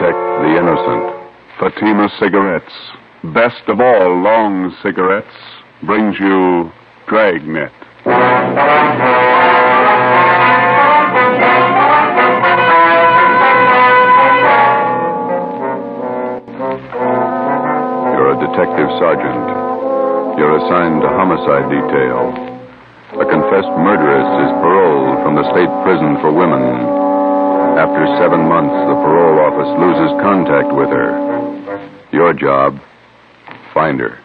protect the innocent. Fatima Cigarettes, best of all long cigarettes, brings you Dragnet. You're a detective sergeant. You're assigned to homicide detail. A confessed murderess is paroled from the state prison for women. After 7 months, the parole office loses contact with her. Your job, find her.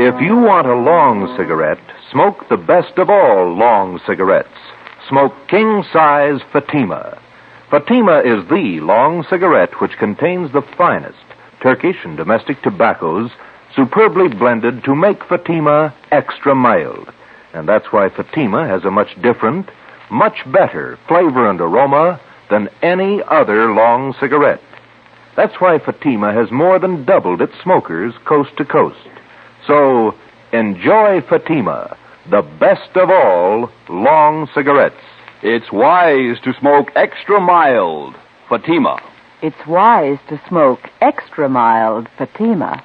If you want a long cigarette, smoke the best of all long cigarettes. Smoke king-size Fatima. Fatima is the long cigarette which contains the finest Turkish and domestic tobaccos superbly blended to make Fatima extra mild. And that's why Fatima has a much different, much better flavor and aroma than any other long cigarette. That's why Fatima has more than doubled its smokers coast to coast. So, enjoy Fatima, the best of all long cigarettes. It's wise to smoke extra mild Fatima. It's wise to smoke extra mild Fatima.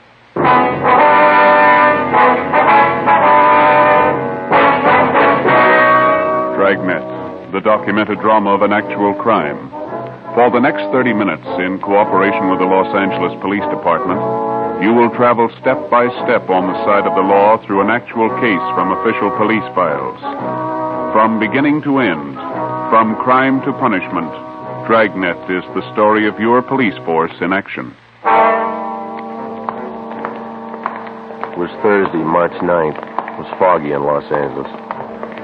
Dragnet, the documented drama of an actual crime. For the next 30 minutes, in cooperation with the Los Angeles Police Department, you will travel step by step on the side of the law through an actual case from official police files. From beginning to end, from crime to punishment, Dragnet is the story of your police force in action. It was Thursday, March 9th. It was foggy in Los Angeles.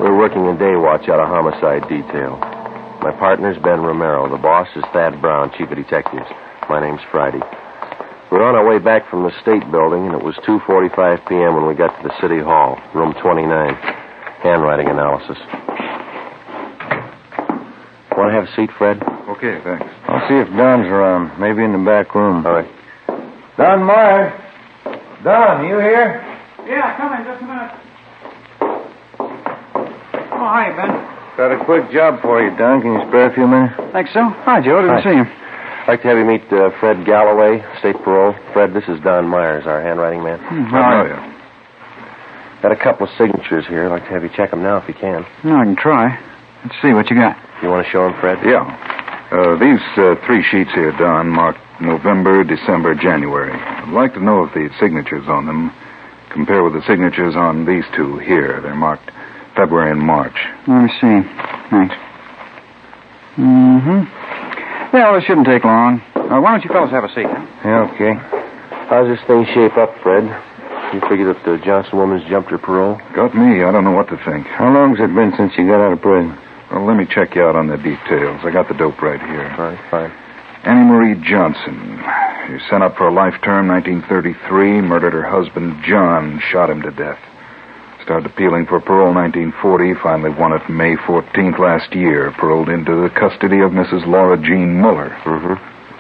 We were working a day watch out of homicide detail. My partner's Ben Romero. The boss is Thad Brown, chief of detectives. My name's Friday. We were on our way back from the state building, and it was 2:45 p.m. when we got to the city hall, room 29. Handwriting analysis. Want to have a seat, Fred? Okay, thanks. I'll see if Don's around. Maybe in the back room. All right. Don Myers. Don, you here? Yeah, come in just a minute. Oh, hi, Ben. Got a quick job for you, Don. Can you spare a few minutes? Think so? Hi, Joe. Didn't see you. I'd like to have you meet Fred Galloway, state parole. Fred, this is Don Myers, our handwriting man. How are you? Got a couple of signatures here. I'd like to have you check them now if you can. No, I can try. Let's see what you got. You want to show them, Fred? Yeah. These 3 sheets here, Don, marked November, December, January. I'd like to know if the signatures on them compare with the signatures on these 2 here. They're marked February and March. Let me see. Thanks. Mm-hmm. Well, it shouldn't take long. Why don't you fellas have a seat? Huh? Yeah, okay. How's this thing shape up, Fred? You figure that the Johnson woman's jumped her parole? Got me. I don't know what to think. How long's it been since you got out of prison? Well, let me check you out on the details. I got the dope right here. All right, fine. Annie Marie Johnson. She was sent up for a life term, 1933, murdered her husband, John, shot him to death. Started appealing for parole 1940, finally won it May 14th last year, paroled into the custody of Mrs. Laura Jean Muller. Mm-hmm.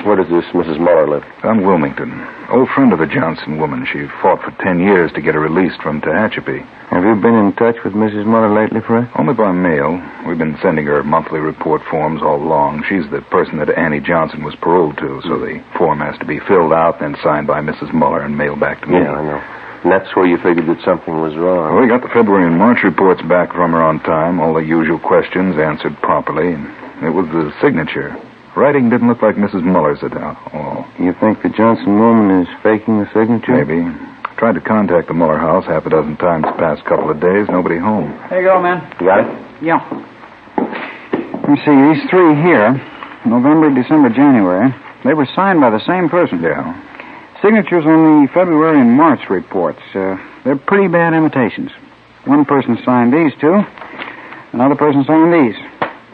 Where does this Mrs. Muller live? On Wilmington. Old friend of the Johnson woman. She fought for 10 years to get her released from Tehachapi. Have you been in touch with Mrs. Muller lately, Fred? Only by mail. We've been sending her monthly report forms all along. She's the person that Annie Johnson was paroled to, so the form has to be filled out, then signed by Mrs. Muller and mailed back to me. Yeah, I know. And that's where you figured that something was wrong. Well, we got the February and March reports back from her on time, all the usual questions answered properly, and it was the signature. Writing didn't look like Mrs. Muller's at all. You think the Johnson woman is faking the signature? Maybe. Tried to contact the Muller house 6 times the past couple of days. Nobody home. There you go, man. You got it? Yeah. Let me see. These 3 here, November, December, January, they were signed by the same person. Yeah. Signatures on the February and March reports. They're pretty bad imitations. One person signed these 2. Another person signed these.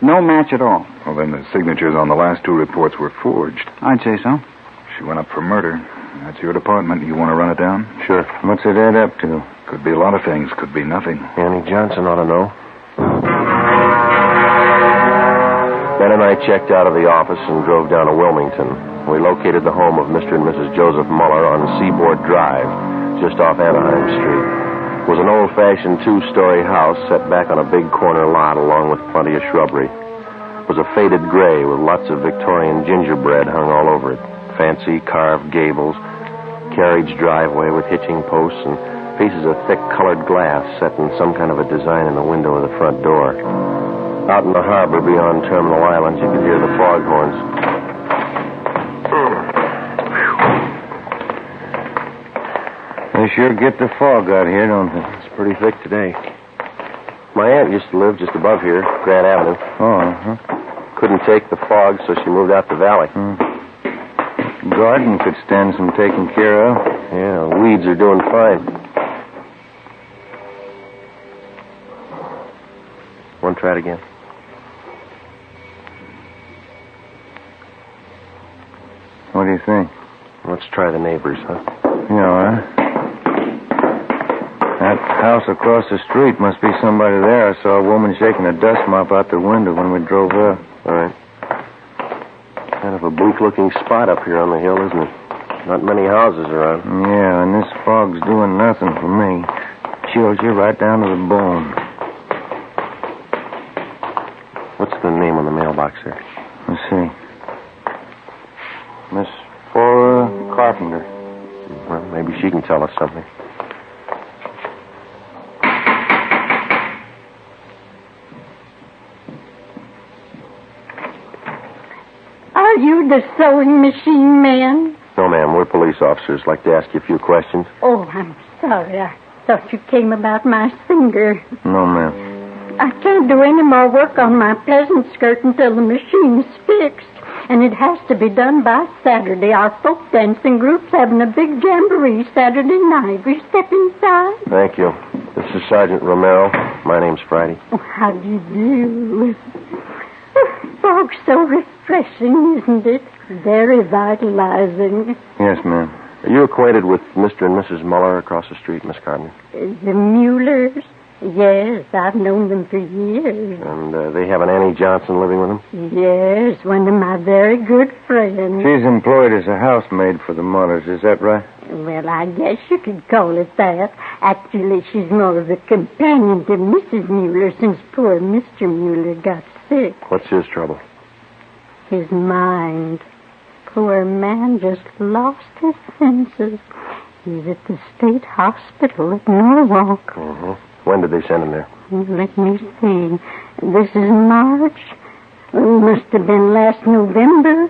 No match at all. Well, then the signatures on the last 2 reports were forged. I'd say so. She went up for murder. That's your department. You want to run it down? Sure. What's it add up to? Could be a lot of things. Could be nothing. Annie Johnson ought to know. Ben and I checked out of the office and drove down to Wilmington. We located the home of Mr. and Mrs. Joseph Muller on Seaboard Drive, just off Anaheim Street. It was an old-fashioned 2-story house set back on a big corner lot along with plenty of shrubbery. was a faded gray with lots of Victorian gingerbread hung all over it. Fancy carved gables, carriage driveway with hitching posts, and pieces of thick colored glass set in some kind of a design in the window of the front door. Out in the harbor beyond Terminal Islands, you could hear the foghorns. They sure get the fog out here, don't they? It's pretty thick today. My aunt used to live just above here, Grant Avenue. Oh, uh-huh. Couldn't take the fog, so she moved out the valley. Garden could stand some taking care of. Yeah, weeds are doing fine. Want to try it again? What do you think? Let's try the neighbors, huh? Yeah, all right. That house across the street must be somebody there. I saw a woman shaking a dust mop out the window when we drove up. All right. Kind of a bleak-looking spot up here on the hill, isn't it? Not many houses around. Yeah, and this fog's doing nothing for me. Chills you right down to the bone. What's the name on the mailbox there? Let's see. Miss Flora Carpenter. Well, maybe she can tell us something. Are you the sewing machine man? No, ma'am. We're police officers. Like to ask you a few questions. Oh, I'm sorry. I thought you came about my finger. No, ma'am. I can't do any more work on my pleasant skirt until the machine's fixed. And it has to be done by Saturday. Our folk dancing group's having a big jamboree Saturday night. Will you step inside? Thank you. This is Sergeant Romero. My name's Friday. Oh, how do you do? Fog's so refreshing, isn't it? Very vitalizing. Yes, ma'am. Are you acquainted with Mr. and Mrs. Muller across the street, Miss Carpenter? The Muellers? Yes, I've known them for years. And they have an Annie Johnson living with them? Yes, one of my very good friends. She's employed as a housemaid for the Mullers, is that right? Well, I guess you could call it that. Actually, she's more of a companion to Mrs. Mueller since poor Mr. Mueller got sick. What's his trouble? His mind. Poor man just lost his senses. He's at the state hospital at Norwalk. Mm-hmm. When did they send him there? Let me see. This is March. Must have been last November.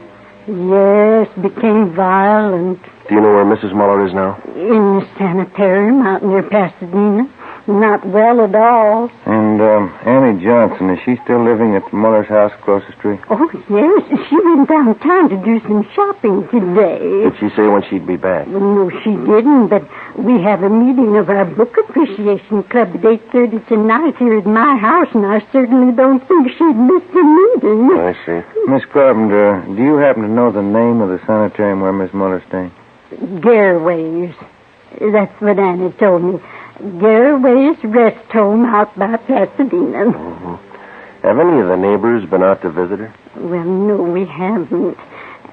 Yes, became violent. Do you know where Mrs. Muller is now? In the sanitarium out near Pasadena. Not well at all. And Annie Johnson, is she still living at the Muller's house across the street? Oh, yes. She went downtown to do some shopping today. Did she say when she'd be back? Well, no, she didn't, but we have a meeting of our book appreciation club at 8:30 tonight here at my house, and I certainly don't think she'd miss the meeting. I see. Miss Carpenter, do you happen to know the name of the sanitarium where Miss Muller's staying? Garraway's. That's what Annie told me. Garraway's Rest Home out by Pasadena. Mm-hmm. Have any of the neighbors been out to visit her? Well, no, we haven't.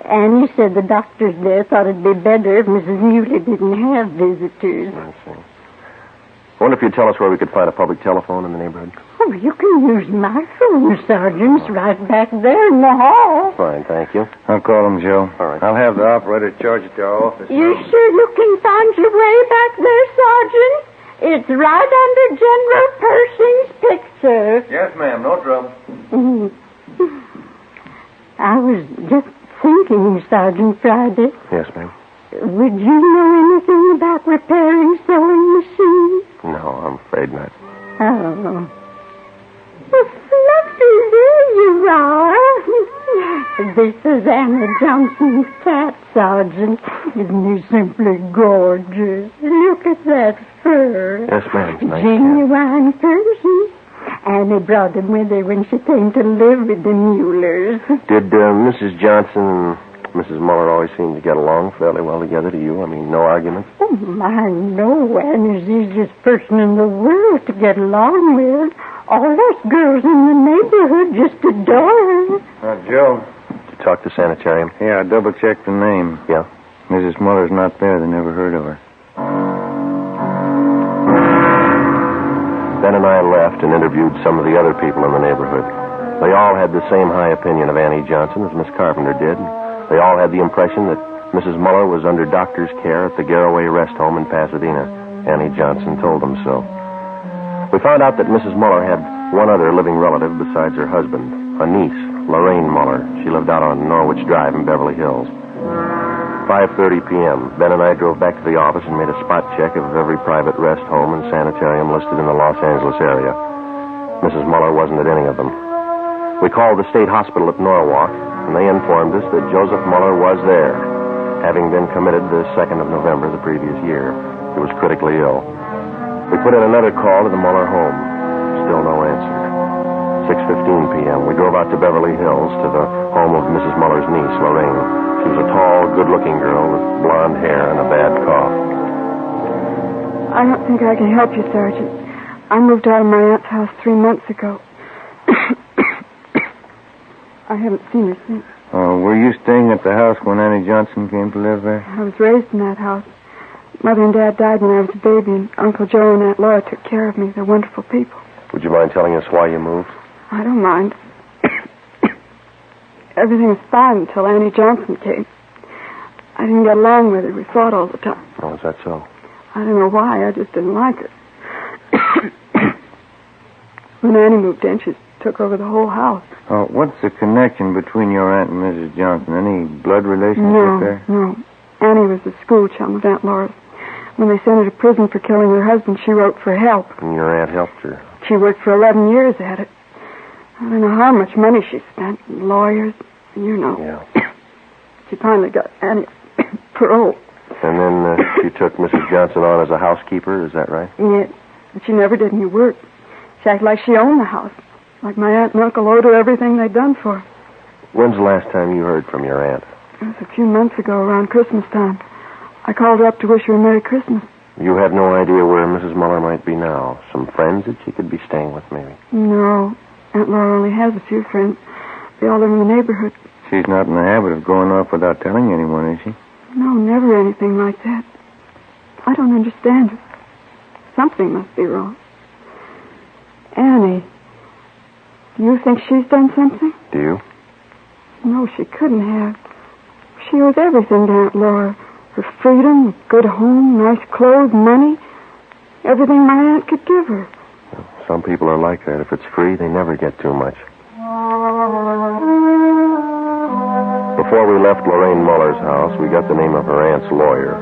Annie said the doctors there thought it'd be better if Mrs. Mueller didn't have visitors. I see. I wonder if you'd tell us where we could find a public telephone in the neighborhood. Oh, you can use my phone, Sergeant. It's right back there in the hall. Fine, thank you. I'll call him, Joe. All right. I'll have the operator charge it to our office. You sure you can find your way back there, Sergeant? It's right under General Pershing's picture. Yes, ma'am. No trouble. I was just thinking, Sergeant Friday. Yes, ma'am. Would you know anything about repairing sewing machines? No, I'm afraid not. Oh. Well, Fluffy, there you are. This is Anna Johnson's cat, Sergeant. Isn't he simply gorgeous? Look at that fur. Yes, ma'am. It's nice. Genuine Persian. Annie brought him with her when she came to live with the Muellers. Did Mrs. Johnson and Mrs. Muller always seem to get along fairly well together to you? I mean, no arguments? Oh, my, no. Annie's the easiest person in the world to get along with. All us girls in the neighborhood just adore her. Joe. Did you talk to sanitarium? Yeah, I double-checked the name. Yeah? Mrs. Muller's not there. They never heard of her. Ben and I left and interviewed some of the other people in the neighborhood. They all had the same high opinion of Annie Johnson as Miss Carpenter did. They all had the impression that Mrs. Muller was under doctor's care at the Garraway Rest Home in Pasadena. Annie Johnson told them so. We found out that Mrs. Muller had one other living relative besides her husband, a niece, Lorraine Muller. She lived out on Norwich Drive in Beverly Hills. 5:30 p.m. Ben and I drove back to the office and made a spot check of every private rest home and sanitarium listed in the Los Angeles area. Mrs. Muller wasn't at any of them. We called the state hospital at Norwalk, and they informed us that Joseph Muller was there, having been committed the 2nd of November the previous year. He was critically ill. We put in another call to the Muller home. Still no answer. 6:15 p.m. We drove out to Beverly Hills to the home of Mrs. Muller's niece, Lorraine. She was a tall, good-looking girl with blonde hair and a bad cough. I don't think I can help you, Sergeant. I moved out of my aunt's house 3 months ago. I haven't seen her since. Were you staying at the house when Annie Johnson came to live there? I was raised in that house. Mother and Dad died when I was a baby, and Uncle Joe and Aunt Laura took care of me. They're wonderful people. Would you mind telling us why you moved? I don't mind. Everything was fine until Annie Johnson came. I didn't get along with her. We fought all the time. Oh, is that so? I don't know why. I just didn't like her. When Annie moved in, she took over the whole house. What's the connection between your aunt and Mrs. Johnson? Any blood relationship there? No. Annie was a school chum of Aunt Laura's. When they sent her to prison for killing her husband, she wrote for help. And your aunt helped her? She worked for 11 years at it. I don't know how much money she spent. Lawyers, you know. Yeah. She finally got Annie parole. And then she took Mrs. Johnson on as a housekeeper, is that right? Yeah, but she never did any work. She acted like she owned the house. Like my aunt and uncle owed her everything they'd done for her. When's the last time you heard from your aunt? It was a few months ago, around Christmas time. I called her up to wish her a Merry Christmas. You have no idea where Mrs. Muller might be now? Some friends that she could be staying with, maybe? No. Aunt Laura only has a few friends. They all live in the neighborhood. She's not in the habit of going off without telling anyone, is she? No, never anything like that. I don't understand her. Something must be wrong. Annie, do you think she's done something? Do you? No, she couldn't have. She owes everything to Aunt Laura. Her freedom, a good home, nice clothes, money. Everything my aunt could give her. Some people are like that. If it's free, they never get too much. Before we left Lorraine Muller's house, we got the name of her aunt's lawyer.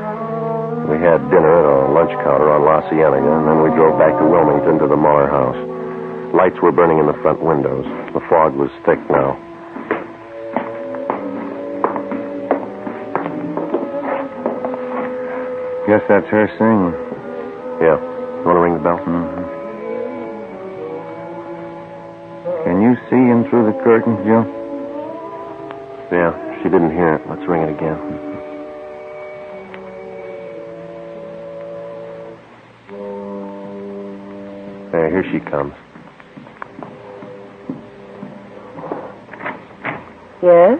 We had dinner at a lunch counter on La Cienega, and then we drove back to Wilmington to the Muller house. Lights were burning in the front windows. The fog was thick now. Guess that's her singing. Yeah. You want to ring the bell? Mm-hmm. Can you see in through the curtains, Joe? Yeah, she didn't hear it. Let's ring it again. There, here she comes. Yes?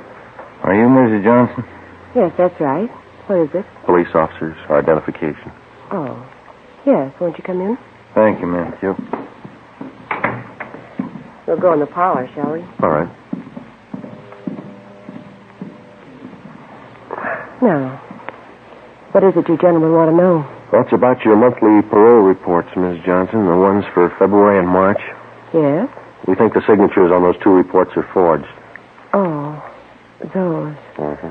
Are you Mrs. Johnson? Yes, that's right. What is it? Police officers, our identification. Oh. Yes, won't you come in? Thank you, ma'am. You. We'll go in the parlor, shall we? All right. Now, what is it you gentlemen want to know? Well, it's about your monthly parole reports, Miss Johnson, the ones for February and March. Yes? We think the signatures on those two reports are forged. Oh, those. Mm-hmm.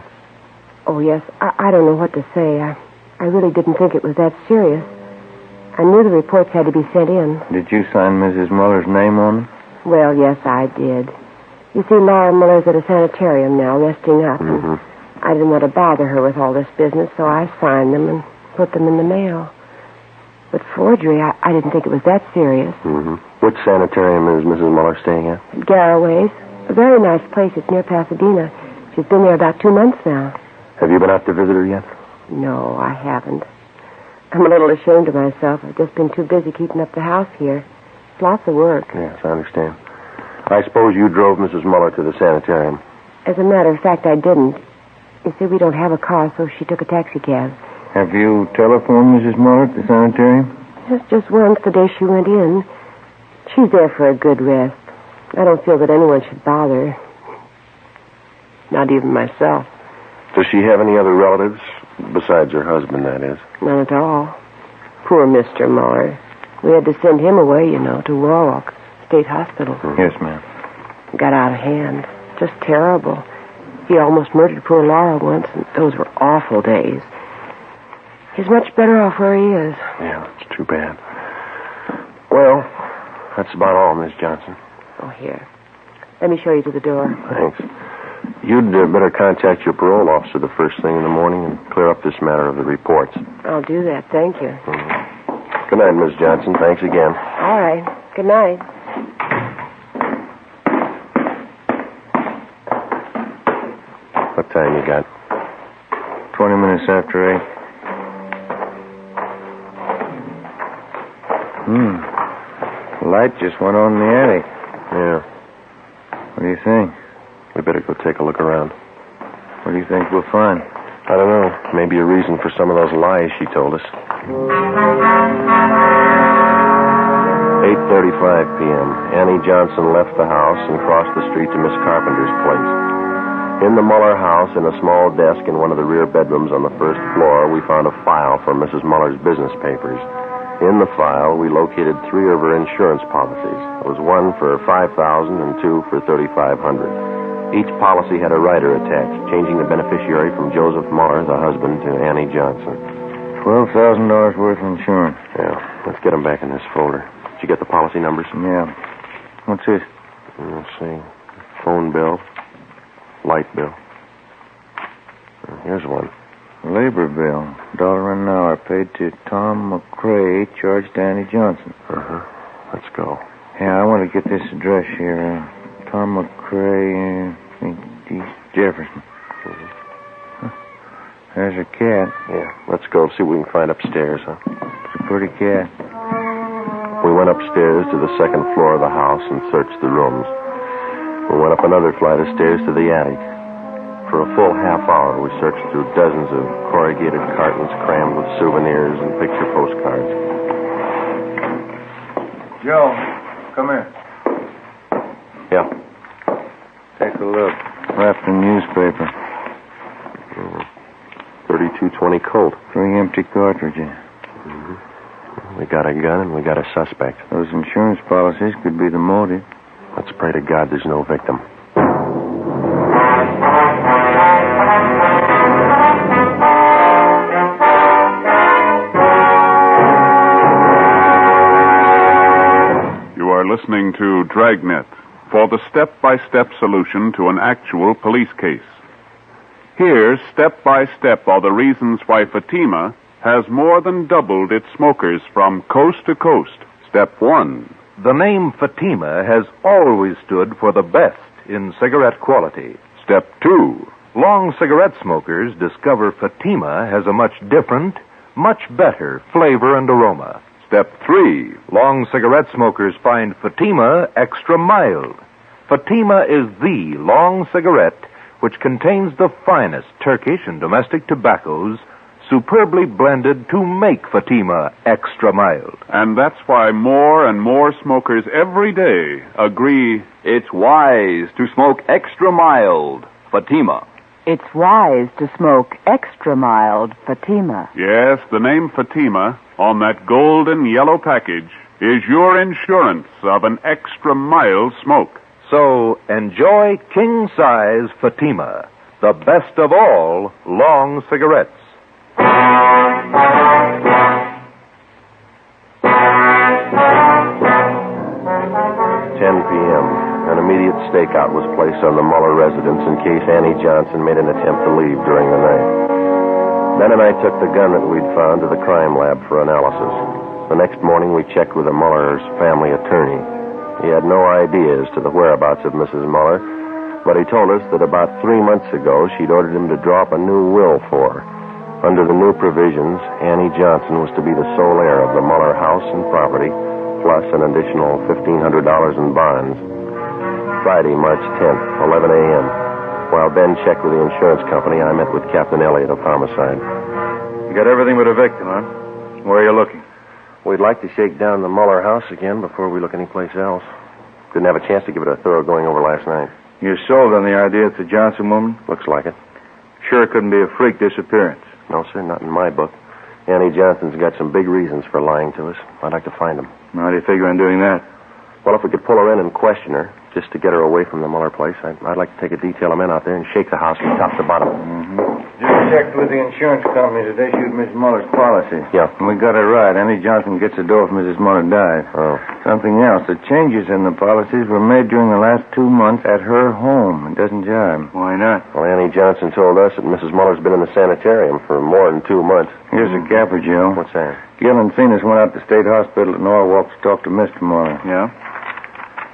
Oh, yes. I don't know what to say. I really didn't think it was that serious. I knew the reports had to be sent in. Did you sign Mrs. Muller's name on them? Well, yes, I did. You see, Laura Muller's at a sanitarium now, resting up. Mm-hmm. I didn't want to bother her with all this business, so I signed them and put them in the mail. But forgery, I didn't think it was that serious. Mm-hmm. Which sanitarium is Mrs. Muller staying at? Garraway's. A very nice place. It's near Pasadena. She's been there about 2 months now. Have you been out to visit her yet? No, I haven't. I'm a little ashamed of myself. I've just been too busy keeping up the house here. It's lots of work. Yes, I understand. I suppose you drove Mrs. Muller to the sanitarium. As a matter of fact, I didn't. You see, we don't have a car, so she took a taxi cab. Have you telephoned Mrs. Muller at the sanitarium? Just once the day she went in. She's there for a good rest. I don't feel that anyone should bother. Not even myself. Does she have any other relatives? Besides her husband, that is. None at all. Poor Mr. Muller. We had to send him away, to Warwick State Hospital. Yes, ma'am. Got out of hand. Just terrible. He almost murdered poor Laura once, and those were awful days. He's much better off where he is. Yeah, it's too bad. Well, that's about all, Miss Johnson. Oh, here. Let me show you to the door. Thanks. You'd better contact your parole officer the first thing in the morning and clear up this matter of the reports. I'll do that. Thank you. Mm-hmm. Good night, Miss Johnson. Thanks again. All right. Good night. What time you got? 20 minutes after 8. The light just went on in the attic. Yeah. What do you think? We better go take a look around. What do you think we'll find? I don't know. Maybe a reason for some of those lies she told us. 8:35 p.m. Annie Johnson left the house and crossed the street to Miss Carpenter's place. In the Muller house, in a small desk in one of the rear bedrooms on the first floor, we found a file for Mrs. Muller's business papers. In the file, we located 3 of her insurance policies. There was one for $5,000 and 2 for $3,500. Each policy had a rider attached, changing the beneficiary from Joseph Muller, the husband, to Annie Johnson. $12,000 worth of insurance. Yeah, let's get them back in this folder. Did you get the policy numbers? Yeah. What's this? Let's see. Phone bill. Light bill. Here's one. Labor bill. $1 an hour paid to Tom McCrae, charged to Annie Johnson. Uh-huh. Let's go. Yeah, I want to get this address here. Tom McCrae, East Jefferson. Mm-hmm. There's a cat. Yeah, let's go see what we can find upstairs, huh? It's a pretty cat. We went upstairs to the second floor of the house and searched the rooms. We went up another flight of stairs to the attic. For a full half hour, we searched through dozens of corrugated cartons crammed with souvenirs and picture postcards. Joe, come here. Yeah. Take a look. Wrapped in newspaper. 3220 Colt. 3 empty cartridges. We got a gun and we got a suspect. Those insurance policies could be the motive. Let's pray to God there's no victim. You are listening to Dragnet for the step-by-step solution to an actual police case. Here, step by step, are the reasons why Fatima has more than doubled its smokers from coast to coast. Step 1. The name Fatima has always stood for the best in cigarette quality. Step 2. Long cigarette smokers discover Fatima has a much different, much better flavor and aroma. Step 3. Long cigarette smokers find Fatima extra mild. Fatima is the long cigarette which contains the finest Turkish and domestic tobaccos superbly blended to make Fatima extra mild. And that's why more and more smokers every day agree It's wise to smoke extra mild Fatima. It's wise to smoke extra mild Fatima. yes, the name Fatima on that golden yellow package is your insurance of an extra mild smoke. So enjoy king-size Fatima, the best of all long cigarettes. 10 p.m. An immediate stakeout was placed on the Muller residence in case Annie Johnson made an attempt to leave during the night. Ben and I took the gun that we'd found to the crime lab for analysis. The next morning, we checked with the Muller's family attorney. He had no idea as to the whereabouts of Mrs. Muller, but he told us that about 3 months ago, she'd ordered him to draw up a new will for her. Under the new provisions, Annie Johnson was to be the sole heir of the Muller house and property, plus an additional $1,500 in bonds. Friday, March 10th, 11 a.m. While Ben checked with the insurance company, I met with Captain Elliott of Homicide. You got everything but a victim, huh? Where are you looking? We'd like to shake down the Muller house again before we look anyplace else. Didn't have a chance to give it a thorough going over last night. You're sold on the idea it's the Johnson woman? Looks like it. Sure it couldn't be a freak disappearance. No, sir, not in my book. Annie Johnson's got some big reasons for lying to us. I'd like to find them. How do you figure on doing that? Well, if we could pull her in and question her, just to get her away from the Muller place, I'd like to take a detail of men out there and shake the house from top to bottom. Just checked with the insurance company that issued Miss Muller's policy. Yeah. And we got it right. Annie Johnson gets the door if Mrs. Muller dies. Oh. Something else. The changes in the policies were made during the last 2 months at her home. It doesn't jibe. Why not? Well, Annie Johnson told us that Mrs. Muller's been in the sanitarium for more than 2 months. Here's a capper, Joe. What's that? Gil and Phoenix went out to State Hospital at Norwalk to talk to Mr. Muller. Yeah?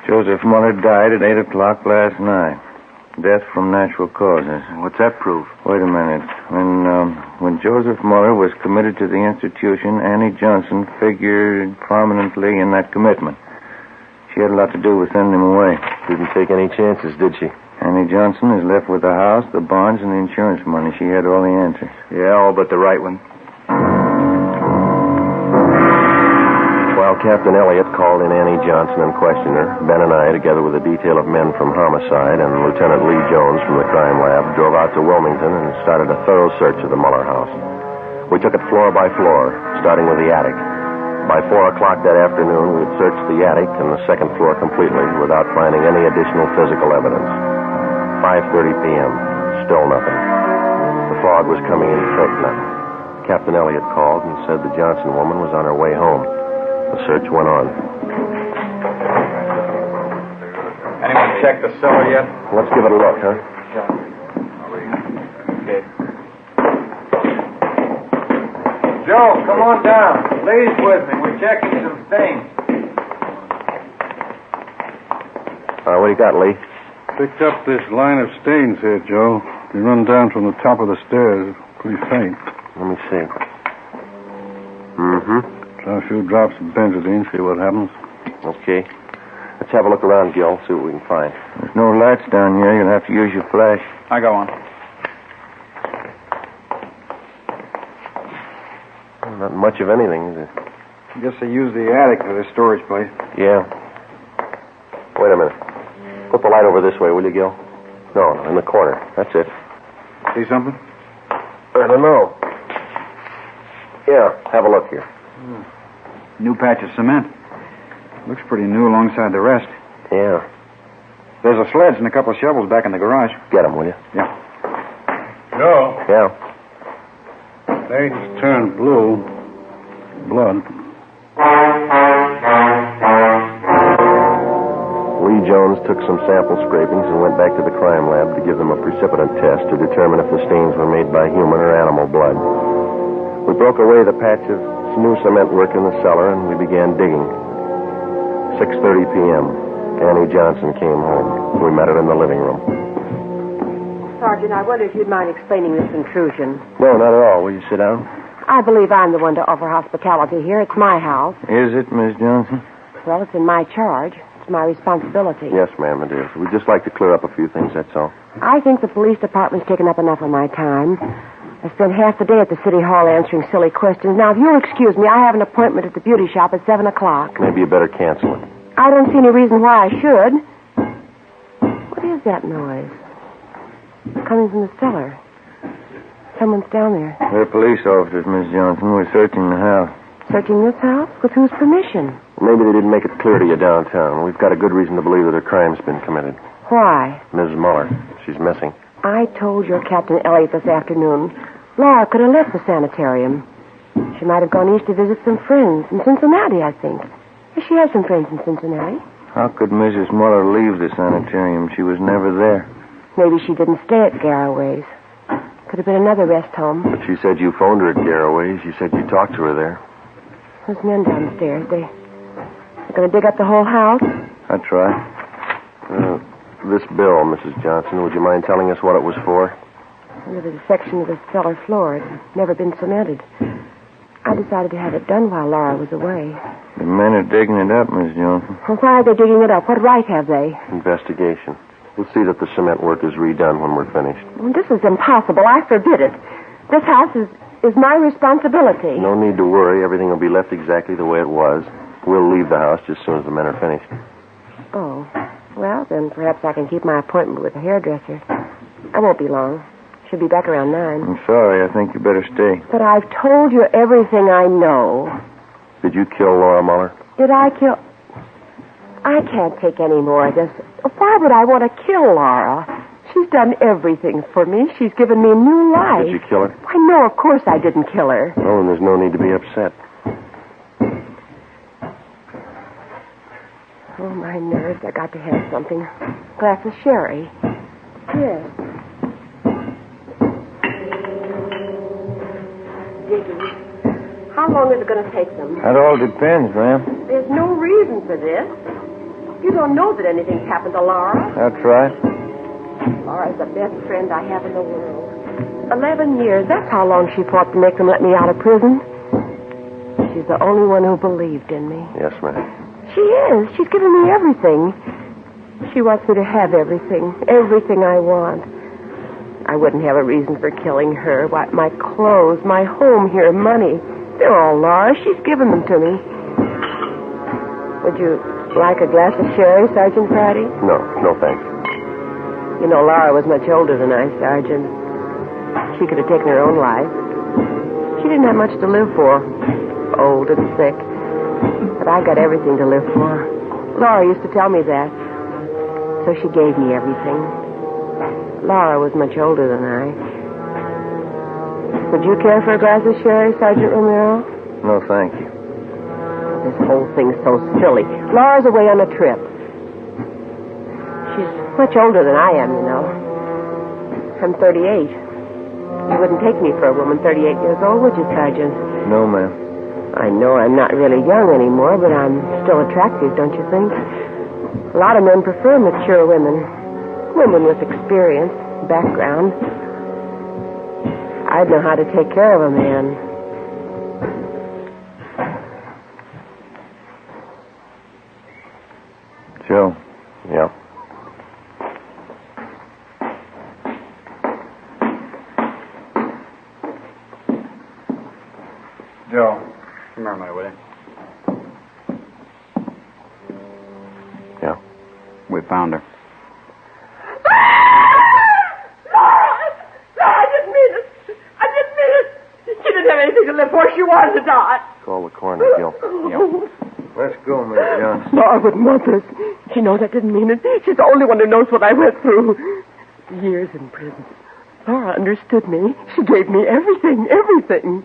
Joseph Muller died at 8 o'clock last night. Death from natural causes. What's that prove? Wait a minute. When Joseph Muller was committed to the institution, Annie Johnson figured prominently in that commitment. She had a lot to do with sending him away. Didn't take any chances, did she? Annie Johnson is left with the house, the bonds, and the insurance money. She had all the answers. Yeah, all but the right one. While Captain Elliott called in Annie Johnson and questioned her, Ben and I, together with a detail of men from homicide and Lieutenant Lee Jones from the crime lab, drove out to Wilmington and started a thorough search of the Muller house. We took it floor by floor, starting with the attic. By 4 o'clock that afternoon, we had searched the attic and the second floor completely without finding any additional physical evidence. 5:30 p.m. Still nothing. The fog was coming in thick now. Captain Elliott called and said the Johnson woman was on her way home. The search went on. Anyone check the cellar yet? Let's give it a look, huh? Okay. Joe, come on down. Lee's with me. We're checking some stains. What do you got, Lee? Picked up this line of stains here, Joe. They run down from the top of the stairs. Pretty faint. Let me see. Mm-hmm. Try a few drops of benzodine, see what happens. Okay. Let's have a look around, Gil, see what we can find. There's no lights down here. You'll have to use your flash. I got one. Well, not much of anything, is there? I guess they use the attic for their storage place. Yeah. Wait a minute. Put the light over this way, will you, Gil? No, in the corner. That's it. See something? I don't know. Yeah, have a look here. New patch of cement. Looks pretty new alongside the rest. Yeah. There's a sledge and a couple of shovels back in the garage. Get them, will you? Yeah. Joe, Yeah. they just turned blue. Blood. Lee Jones took some sample scrapings and went back to the crime lab to give them a precipitant test to determine if the stains were made by human or animal blood. We broke away the patch of new cement work in the cellar, and we began digging. 6:30 p.m. Annie Johnson came home. We met her in the living room. Sergeant, I wonder if you'd mind explaining this intrusion. No, not at all. Will you sit down? I believe I'm the one to offer hospitality here. It's my house. Is it, Miss Johnson? Well, it's in my charge. It's my responsibility. Yes, ma'am, it is. We'd just like to clear up a few things, that's all. I think the police department's taken up enough of my time. I spent half the day at the city hall answering silly questions. Now, if you'll excuse me, I have an appointment at the beauty shop at 7 o'clock. Maybe you better cancel it. I don't see any reason why I should. What is that noise? Coming from the cellar. Someone's down there. They're police officers, Miss Johnson. We're searching the house. Searching this house? With whose permission? Maybe they didn't make it clear to you downtown. We've got a good reason to believe that a crime's been committed. Why? Mrs. Muller. She's missing. I told your Captain Elliott this afternoon. Laura could have left the sanitarium. She might have gone east to visit some friends in Cincinnati, I think. She has some friends in Cincinnati. How could Mrs. Muller leave the sanitarium? She was never there. Maybe she didn't stay at Garraway's. Could have been another rest home. But she said you phoned her at Garraway's. You said you talked to her there. Those men downstairs, they're going to dig up the whole house? I'll try. This bill, Mrs. Johnson, would you mind telling us what it was for? Well, there's a section of the cellar floor. It's never been cemented. I decided to have it done while Laura was away. The men are digging it up, Miss Johnson. Well, why are they digging it up? What right have they? Investigation. We'll see that the cement work is redone when we're finished. Well, this is impossible. I forbid it. This house is my responsibility. No need to worry. Everything will be left exactly the way it was. We'll leave the house just as soon as the men are finished. Oh. Well, then perhaps I can keep my appointment with the hairdresser. I won't be long. Should be back around 9. I'm sorry. I think you better stay. But I've told you everything I know. Did you kill Laura Muller? Did I kill... I can't take any more of this. Why would I want to kill Laura? She's done everything for me. She's given me new life. Did you kill her? Why, no, of course I didn't kill her. No, and there's no need to be upset. Oh, my nerves. I got to have something. Glass of sherry. Yes. Dickie, how long is it going to take them? That all depends, ma'am. There's no reason for this. You don't know that anything's happened to Laura. That's right. Laura's the best friend I have in the world. 11 years. That's how long she fought to make them let me out of prison. She's the only one who believed in me. Yes, ma'am. She is. She's given me everything. She wants me to have everything. Everything I want. I wouldn't have a reason for killing her. Why, my clothes, my home here, money. They're all Laura's. She's given them to me. Would you like a glass of sherry, Sergeant Friday? No, thanks. You know, Laura was much older than I, Sergeant. She could have taken her own life. She didn't have much to live for. Old and sick. But I got everything to live for. Laura used to tell me that. So she gave me everything. Laura was much older than I. Would you care for a glass of sherry, Sergeant Romero? No, thank you. This whole thing's so silly. Laura's away on a trip. She's much older than I am, you know. I'm 38. You wouldn't take me for a woman 38 years old, would you, Sergeant? No, ma'am. I know I'm not really young anymore, but I'm still attractive, don't you think? A lot of men prefer mature women. Women with experience, background. I'd know how to take care of a man. Joe. Yeah. Joe, come here, my way. Yeah. We found her. To live for. She wanted to die. Call the coroner, Gil. Let's go, Miss Johnson. Laura wouldn't want this. She knows I didn't mean it. She's the only one who knows what I went through. Years in prison. Laura understood me. She gave me everything.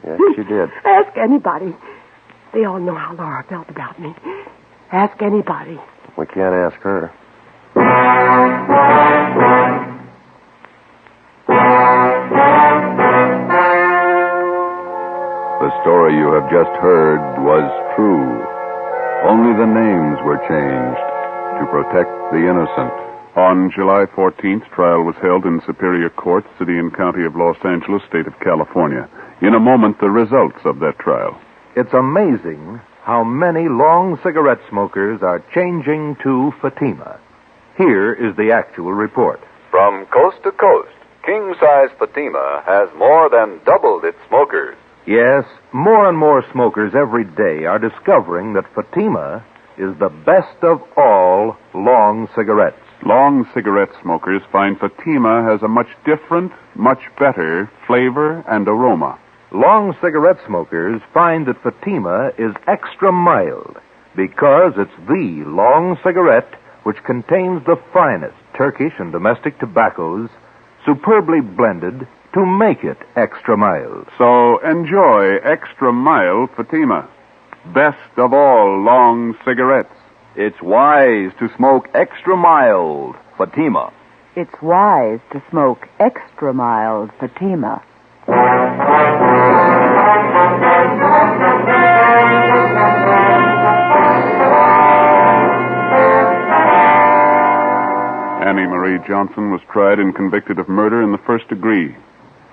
Yes, she did. Ask anybody. They all know how Laura felt about me. Ask anybody. We can't ask her. The story you have just heard was true. Only the names were changed to protect the innocent. On July 14th, trial was held in Superior Court, City and County of Los Angeles, State of California. In a moment, the results of that trial. It's amazing how many long cigarette smokers are changing to Fatima. Here is the actual report. From coast to coast, king-size Fatima has more than doubled its smokers. Yes, more and more smokers every day are discovering that Fatima is the best of all long cigarettes. Long cigarette smokers find Fatima has a much different, much better flavor and aroma. Long cigarette smokers find that Fatima is extra mild because it's the long cigarette which contains the finest Turkish and domestic tobaccos superbly blended to make it extra mild. So enjoy extra mild Fatima. Best of all long cigarettes. It's wise to smoke extra mild Fatima. It's wise to smoke extra mild Fatima. Annie Marie Johnson was tried and convicted of murder in the first degree.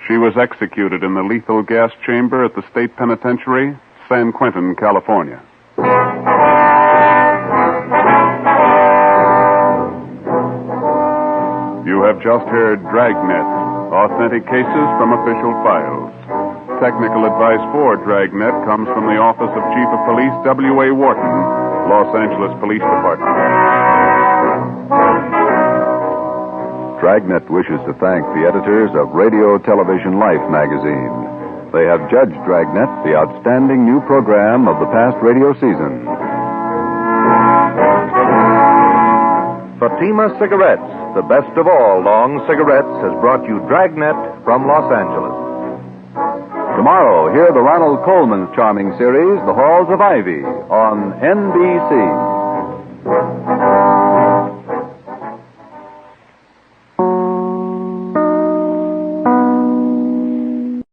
She was executed in the lethal gas chamber at the state penitentiary, San Quentin, California. You have just heard Dragnet, authentic cases from official files. Technical advice for Dragnet comes from the Office of Chief of Police W.A. Wharton, Los Angeles Police Department. Dragnet wishes to thank the editors of Radio Television Life magazine. They have judged Dragnet the outstanding new program of the past radio season. Fatima Cigarettes, the best of all long cigarettes, has brought you Dragnet from Los Angeles. Tomorrow, hear the Ronald Coleman charming series, The Halls of Ivy, on NBC.